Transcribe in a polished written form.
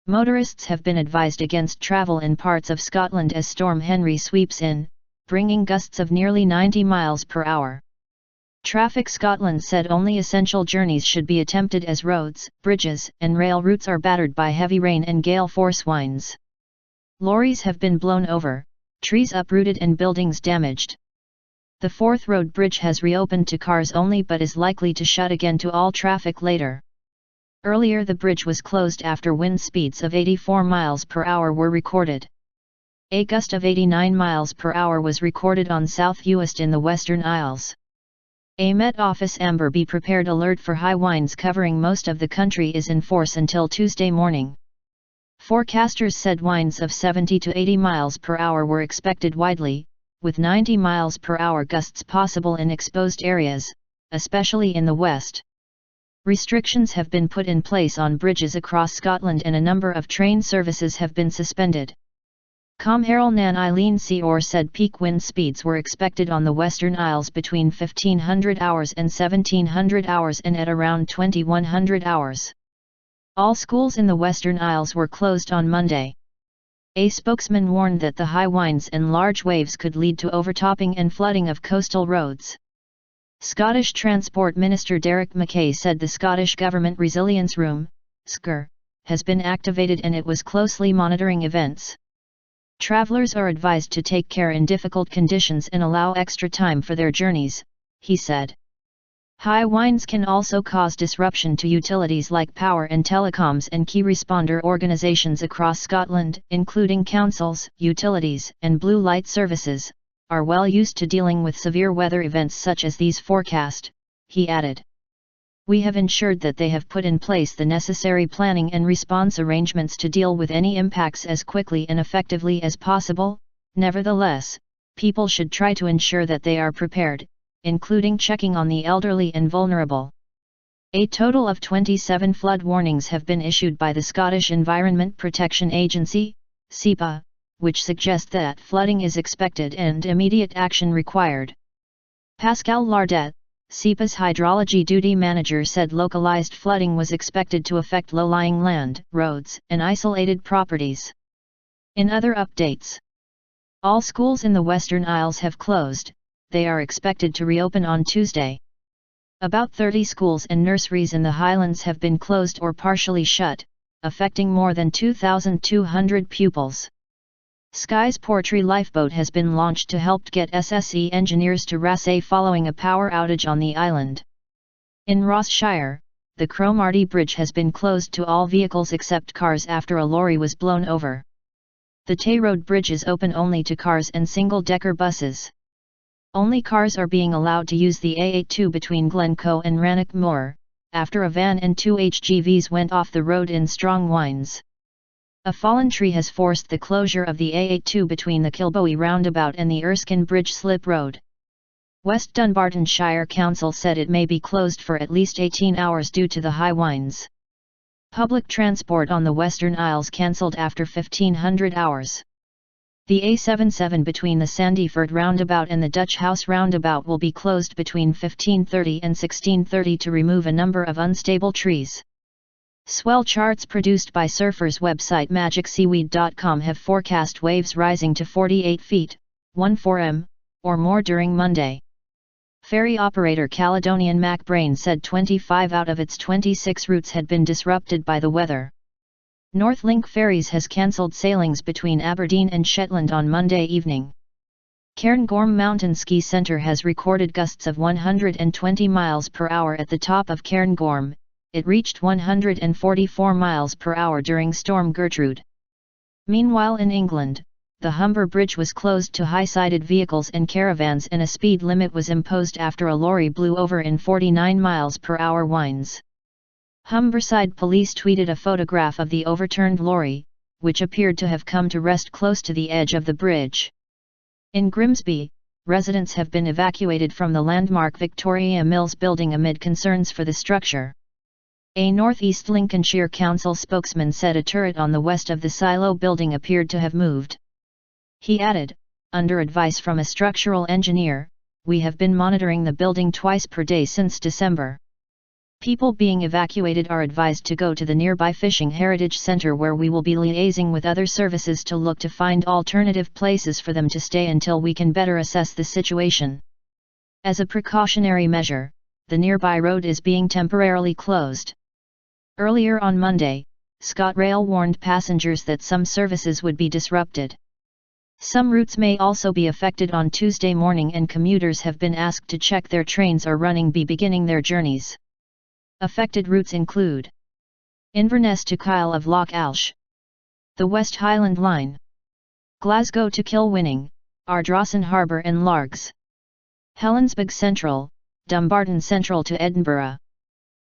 Motorists have been advised against travel in parts of Scotland as Storm Henry sweeps in, bringing gusts of nearly 90 miles per hour. Traffic Scotland said only essential journeys should be attempted as roads, bridges, and rail routes are battered by heavy rain and gale force winds. Lorries have been blown over, trees uprooted and buildings damaged. The Forth Road Bridge has reopened to cars only but is likely to shut again to all traffic later. Earlier the bridge was closed after wind speeds of 84 miles per hour were recorded. A gust of 89 miles per hour was recorded on South Uist in the Western Isles. A Met Office Amber Be Prepared alert for high winds covering most of the country is in force until Tuesday morning. Forecasters said winds of 70 to 80 miles per hour were expected widely, with 90 miles per hour gusts possible in exposed areas, especially in the west. Restrictions have been put in place on bridges across Scotland and a number of train services have been suspended. Comherald Nan Eileen Seor said peak wind speeds were expected on the Western Isles between 1500 hours and 1700 hours and at around 2100 hours. All schools in the Western Isles were closed on Monday. A spokesman warned that the high winds and large waves could lead to overtopping and flooding of coastal roads. Scottish Transport Minister Derek Mackay said the Scottish Government Resilience Room, SCR, has been activated and it was closely monitoring events. Travellers are advised to take care in difficult conditions and allow extra time for their journeys, he said. High winds can also cause disruption to utilities like power and telecoms and key responder organisations across Scotland, including councils, utilities, and blue light services, are well used to dealing with severe weather events such as these forecast, he added. We have ensured that they have put in place the necessary planning and response arrangements to deal with any impacts as quickly and effectively as possible. Nevertheless, people should try to ensure that they are prepared, including checking on the elderly and vulnerable. A total of 27 flood warnings have been issued by the Scottish Environment Protection Agency, SEPA, which suggest that flooding is expected and immediate action required. Pascal Lardet, SEPA's hydrology duty manager, said localized flooding was expected to affect low-lying land, roads, and isolated properties. In other updates, all schools in the Western Isles have closed. They are expected to reopen on Tuesday. About 30 schools and nurseries in the Highlands have been closed or partially shut, affecting more than 2,200 pupils. Sky's Portree lifeboat has been launched to help get SSE engineers to Raasay following a power outage on the island. In Ross Shire, the Cromarty Bridge has been closed to all vehicles except cars after a lorry was blown over. The Tay Road Bridge is open only to cars and single-decker buses. Only cars are being allowed to use the A82 between Glencoe and Rannoch Moor, after a van and two HGVs went off the road in strong winds. A fallen tree has forced the closure of the A82 between the Kilbowie roundabout and the Erskine Bridge Slip Road. West Dunbarton Shire Council said it may be closed for at least 18 hours due to the high winds. Public transport on the Western Isles cancelled after 1500 hours. The A77 between the Sandyford roundabout and the Dutch House roundabout will be closed between 15:30 and 16:30 to remove a number of unstable trees. Swell charts produced by surfers website magicseaweed.com have forecast waves rising to 48 feet, 14 m, or more during Monday. Ferry operator Caledonian MacBrain said 25 out of its 26 routes had been disrupted by the weather. Northlink Ferries has cancelled sailings between Aberdeen and Shetland on Monday evening. Cairngorm Mountain Ski Centre has recorded gusts of 120 miles per hour at the top of Cairngorm. It reached 144 miles per hour during Storm Gertrude. Meanwhile in England, the Humber Bridge was closed to high-sided vehicles and caravans and a speed limit was imposed after a lorry blew over in 49 miles per hour winds. Humberside police tweeted a photograph of the overturned lorry, which appeared to have come to rest close to the edge of the bridge. In Grimsby, residents have been evacuated from the landmark Victoria Mills building amid concerns for the structure. A North East Lincolnshire Council spokesman said a turret on the west of the silo building appeared to have moved. He added, under advice from a structural engineer, we have been monitoring the building twice per day since December. People being evacuated are advised to go to the nearby Fishing Heritage Center, where we will be liaising with other services to look to find alternative places for them to stay until we can better assess the situation. As a precautionary measure, the nearby road is being temporarily closed. Earlier on Monday, ScotRail warned passengers that some services would be disrupted. Some routes may also be affected on Tuesday morning, and commuters have been asked to check their trains are running beginning their journeys. Affected routes include Inverness to Kyle of Loch Alsh, the West Highland Line, Glasgow to Kilwinning, Ardrossan Harbour and Largs, Helensburgh Central, Dumbarton Central to Edinburgh,